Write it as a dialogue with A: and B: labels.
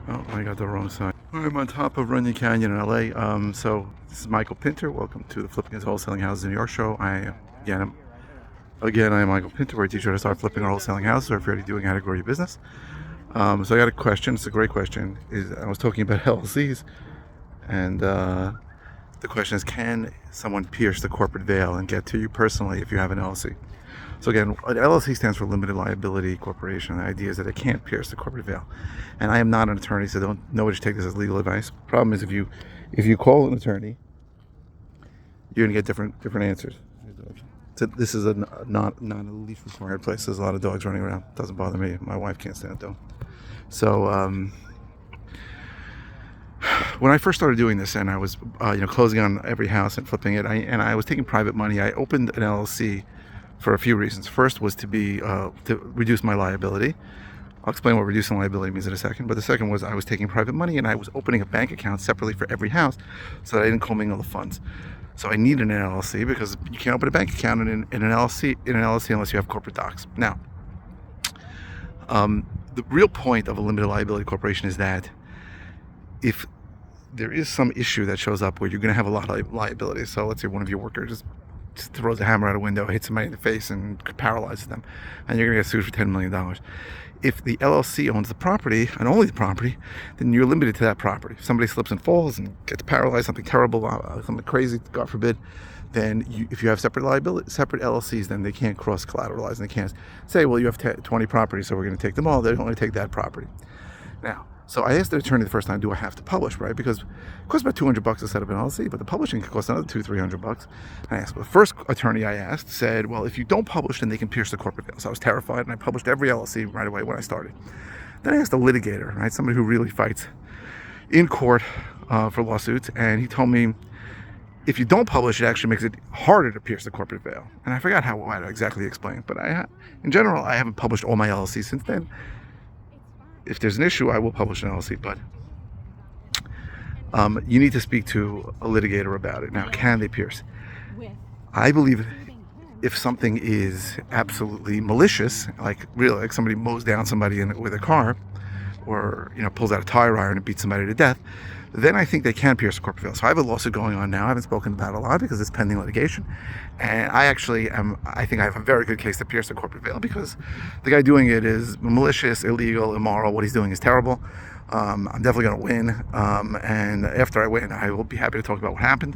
A: Oh, I got the wrong side. I'm on top of Runyon Canyon in LA. So this is Michael Pinter. Welcome to the Flipping and Wholesaling Houses in New York show. I'm Michael Pinter, where I teach you how to start flipping or wholesaling houses, or if you're already doing how to grow your business. So I got a question. It's a great question. I was talking about LLCs, and the question is, can someone pierce the corporate veil and get to you personally if you have an LLC? So again, an LLC stands for Limited Liability Corporation. The idea is that it can't pierce the corporate veil. And I am not an attorney, so don't nobody should take this as legal advice. The problem is if you call an attorney, you're gonna get different answers. So this is not a leash required place. There's a lot of dogs running around. Doesn't bother me. My wife can't stand it though. So when I first started doing this, and I was closing on every house and flipping it, I was taking private money. I opened an LLC for a few reasons. First was to reduce my liability. I'll explain what reducing liability means in a second. But the second was I was taking private money and I was opening a bank account separately for every house so that I didn't commingle the funds. So I needed an LLC because you can't open a bank account in an LLC unless you have corporate docs. Now, the real point of a limited liability corporation is that if there is some issue that shows up where you're going to have a lot of liability, so let's say one of your workers just throws a hammer out a window, hits somebody in the face, and paralyzes them, and you're going to get sued for $10 million. If the LLC owns the property, and only the property, then you're limited to that property. If somebody slips and falls and gets paralyzed, something terrible, something crazy, God forbid, then if you have separate LLCs, then they can't cross-collateralize, and they can't say, well, you have 20 properties, so we're going to take them all. They only take that property. Now, so I asked the attorney the first time, do I have to publish, right? Because it costs about $200 to set up an LLC, but the publishing could cost another $200-300. And I asked, well, the first attorney I asked said, well, if you don't publish, then they can pierce the corporate veil. So I was terrified, and I published every LLC right away when I started. Then I asked a litigator, right? Somebody who really fights in court for lawsuits, and he told me, if you don't publish, it actually makes it harder to pierce the corporate veil. And I forgot how to exactly explain, but in general, I haven't published all my LLCs since then. If there's an issue, I will publish an LLC, but you need to speak to a litigator about it. Now, can they pierce? I believe if something is absolutely malicious, like really, like somebody mows down somebody with a car, or pulls out a tire iron and beats somebody to death, then I think they can pierce the corporate veil. So I have a lawsuit going on now. I haven't spoken about it a lot because it's pending litigation. And I think I have a very good case to pierce the corporate veil because the guy doing it is malicious, illegal, immoral. What he's doing is terrible. I'm definitely going to win. And after I win, I will be happy to talk about what happened.